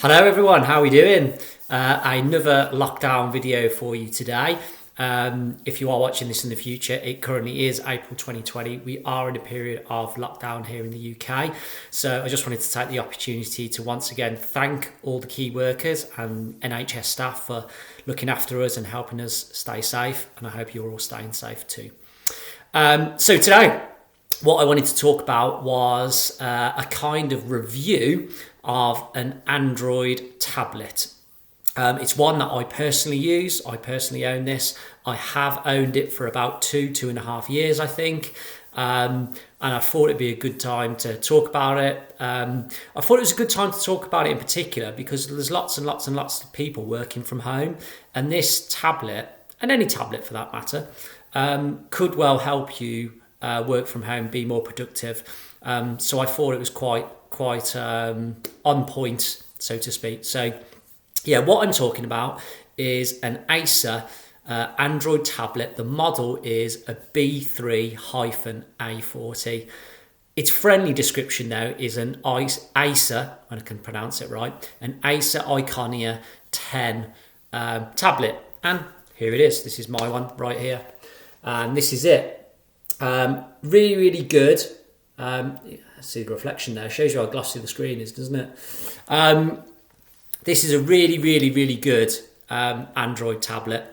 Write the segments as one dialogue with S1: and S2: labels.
S1: Hello everyone, how are we doing? Another lockdown video for you today. If you are watching this in the future, it currently is April 2020. We are in a period of lockdown here in the UK. So I just wanted to take the opportunity to once again thank all the key workers and NHS staff for looking after us and helping us stay safe. And I hope you're all staying safe too. So today, what I wanted to talk about was a kind of review of an Android tablet. It's one that I personally use. I personally own this. I have owned it for about two and a half years, I think. And I thought it'd be a good time to talk about it. I thought it was a good time to talk about it in particular because there's lots and lots and lots of people working from home. And this tablet, and any tablet for that matter, could well help you work from home, be more productive. So I thought it was quite on point, so to speak. So yeah, what I'm talking about is an Acer Android tablet. The model is a B3-A40. Its friendly description now is an Acer, when I can pronounce it right, an Acer Iconia 10 tablet. And here it is. This is my one right here. And this is it. Really, really good. See the reflection there. Shows you how glossy the screen is, doesn't it? This is a really, really, really good Android tablet.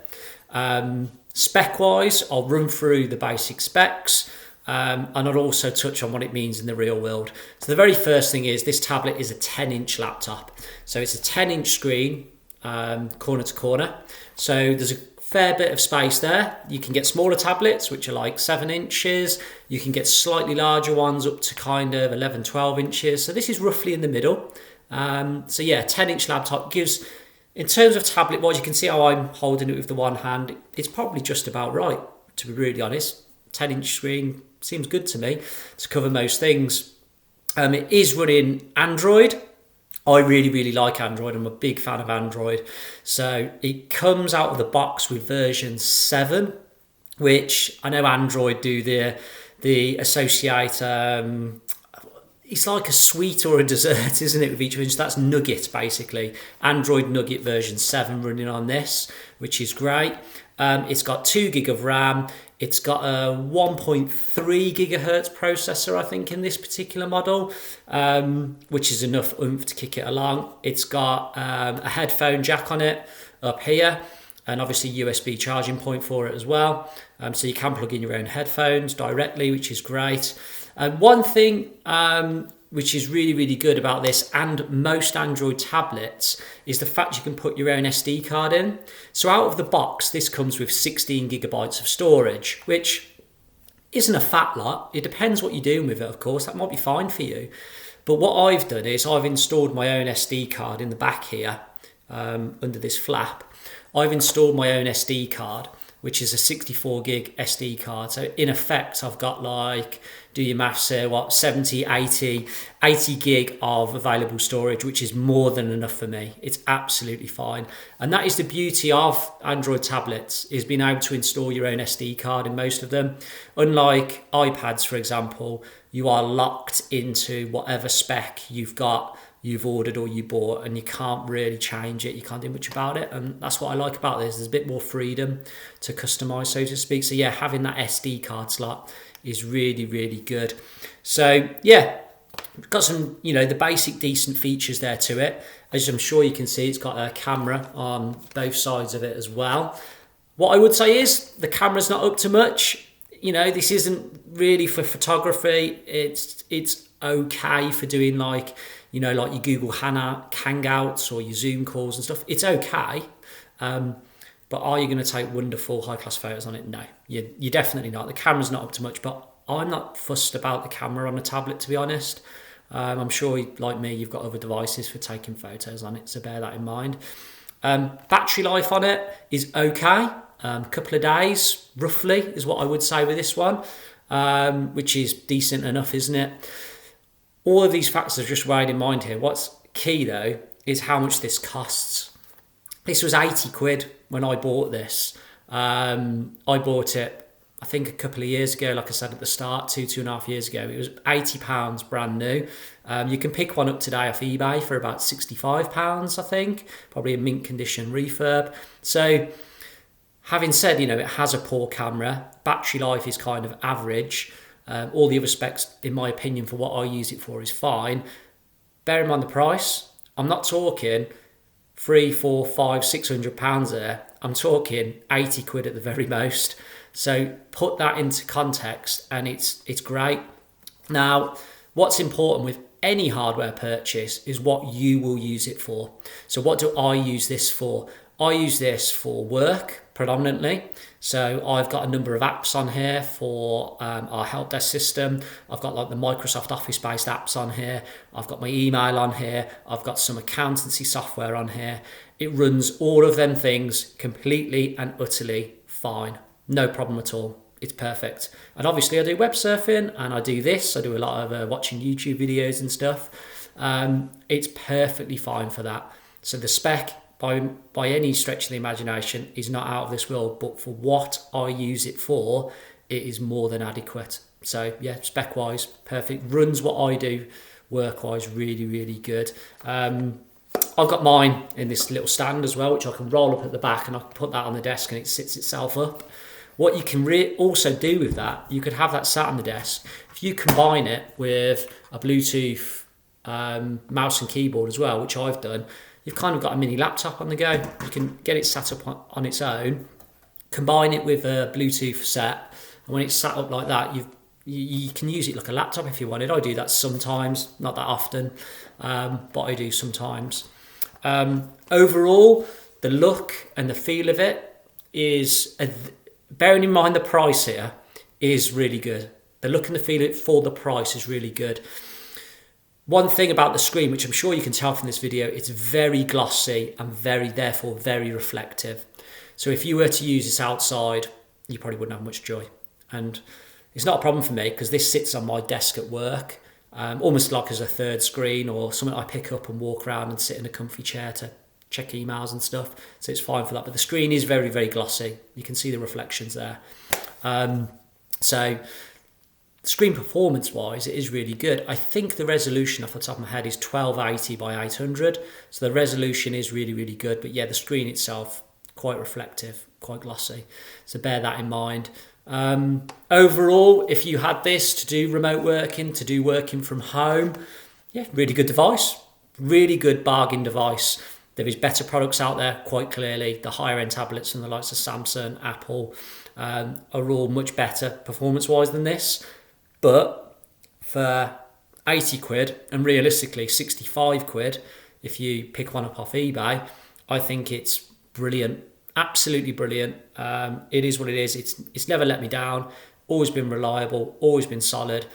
S1: Spec-wise, I'll run through the basic specs and I'll also touch on what it means in the real world. So the very first thing is this tablet is a 10-inch laptop. So it's a 10-inch screen, corner to corner. So there's a fair bit of space there. You can get smaller tablets, which are like 7 inches. You can get slightly larger ones up to kind of 11, 12 inches. So this is roughly in the middle. So yeah, 10-inch laptop gives, in terms of tablet wise, you can see how I'm holding it with the one hand. It's probably just about right, to be really honest. 10-inch screen seems good to me to cover most things. It is running Android. I really, really like Android. I'm a big fan of Android. So it comes out of the box with version 7, which I know Android do the associate, it's like a sweet or a dessert, isn't it, with each one? So that's Nugget, basically. Android Nugget version 7 running on this, which is great. It's got 2 gig of RAM. It's got a 1.3 gigahertz processor, I think, in this particular model, which is enough oomph to kick it along. It's got a headphone jack on it up here, and obviously USB charging point for it as well. So you can plug in your own headphones directly, which is great. And one thing which is really, really good about this and most Android tablets is the fact you can put your own SD card in. So out of the box, this comes with 16 gigabytes of storage, which isn't a fat lot. It depends what you're doing with it, of course. That might be fine for you. But what I've done is I've installed my own SD card in the back here, under this flap. I've installed my own SD card, which is a 64 gig SD card. So in effect, I've got like, do your maths here, 70, 80 gig of available storage, which is more than enough for me. It's absolutely fine. And that is the beauty of Android tablets, is being able to install your own SD card in most of them. Unlike iPads, for example, you are locked into whatever spec you've ordered or you bought, and you can't really change it. You can't do much about it. And that's what I like about this. There's a bit more freedom to customize, so to speak. So yeah, having that SD card slot is really, really good. So yeah, got some, the basic decent features there to it. As I'm sure you can see, it's got a camera on both sides of it as well. What I would say is the camera's not up to much. This isn't really for photography. It's okay for doing like your Google Hangouts or your Zoom calls and stuff. It's okay. But are you going to take wonderful high-class photos on it? No, you're definitely not. The camera's not up to much, but I'm not fussed about the camera on a tablet, to be honest. I'm sure, like me, you've got other devices for taking photos on it, so bear that in mind. Battery life on it is okay. Couple of days, roughly, is what I would say with this one, which is decent enough, isn't it? All of these factors are just weighed in mind here. What's key, though, is how much this costs. This was 80 quid when I bought this. I bought it I think a couple of years ago, like I said at the start, 2.5 years ago, it was £80 brand new. You can pick one up today off eBay for about £65, I think, probably a mint condition refurb. So having said, it has a poor camera, battery life is kind of average. All the other specs, in my opinion, for what I use it for is fine. Bear in mind the price. I'm not talking £300, £400, £500, £600 there. I'm talking 80 quid at the very most. So put that into context and it's great. Now, what's important with any hardware purchase is what you will use it for. So what do I use this for? I use this for work predominantly. So I've got a number of apps on here for our help desk system. I've got like the Microsoft Office based apps on here. I've got my email on here. I've got some accountancy software on here. It runs all of them things completely and utterly fine. No problem at all. It's perfect. And obviously I do web surfing and I do this. I do a lot of watching YouTube videos and stuff. It's perfectly fine for that. So the spec, by any stretch of the imagination, is not out of this world, but for what I use it for, it is more than adequate. So yeah, spec wise, perfect. Runs what I do work wise really, really good. I've got mine in this little stand as well, which I can roll up at the back and I can put that on the desk and it sits itself up. What you can also do with that, you could have that sat on the desk. If you combine it with a Bluetooth mouse and keyboard as well, which I've done, you've kind of got a mini laptop on the go. You can get it sat up on its own, combine it with a Bluetooth set, and when it's sat up like that, you can use it like a laptop if you wanted. I do that sometimes, not that often, but I do sometimes. Overall, the look and the feel of it is, bearing in mind the price here, is really good. The look and the feel for the price is really good. One thing about the screen, which I'm sure you can tell from this video, it's very glossy and therefore very reflective. So if you were to use this outside, you probably wouldn't have much joy. And it's not a problem for me because this sits on my desk at work, almost like as a third screen or something I pick up and walk around and sit in a comfy chair to check emails and stuff. So it's fine for that. But the screen is very, very glossy. You can see the reflections there. So screen performance wise, it is really good. I think the resolution off the top of my head is 1280 by 800. So the resolution is really, really good. But yeah, the screen itself, quite reflective, quite glossy. So bear that in mind. Overall, if you had this to do remote working, to do working from home, yeah, really good device, really good bargain device. There is better products out there, quite clearly. The higher end tablets from the likes of Samsung, Apple are all much better performance-wise than this. But for 80 quid and realistically 65 quid, if you pick one up off eBay, I think it's brilliant, absolutely brilliant. It is what it is. It's never let me down, always been reliable, always been solid,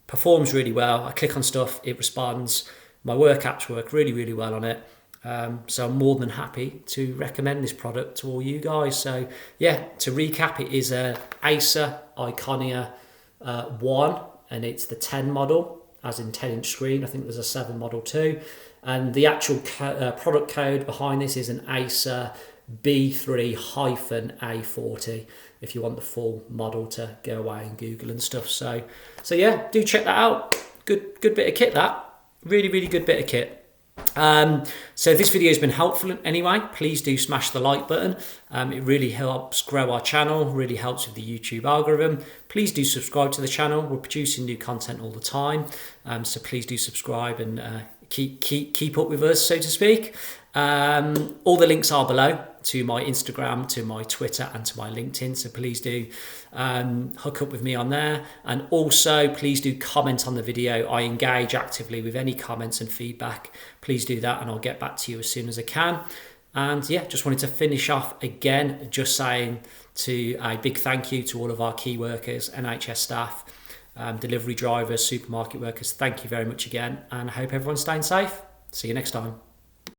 S1: performs really well. I click on stuff, it responds. My work apps work really, really well on it. So I'm more than happy to recommend this product to all you guys. So yeah, to recap, it is a Acer Iconia One, and it's the 10 model, as in 10-inch screen. I think there's a 7 model too. And the actual product code behind this is an Acer B3-A40, if you want the full model to go away and Google and stuff. So yeah, do check that out. Good bit of kit, that. Really, really good bit of kit. So if this video has been helpful anyway, please do smash the like button. It really helps grow our channel, really helps with the YouTube algorithm. Please do subscribe to the channel. We're producing new content all the time, so please do subscribe and keep up with us, so to speak. All the links are below to my Instagram, to my Twitter and to my LinkedIn, so please do hook up with me on there. And also please do comment on the video. I engage actively with any comments and feedback. Please do that and I'll get back to you as soon as I can. And yeah, just wanted to finish off again just saying a big thank you to all of our key workers, NHS staff, delivery drivers, supermarket workers. Thank you very much again, and I hope everyone's staying safe. See you next time.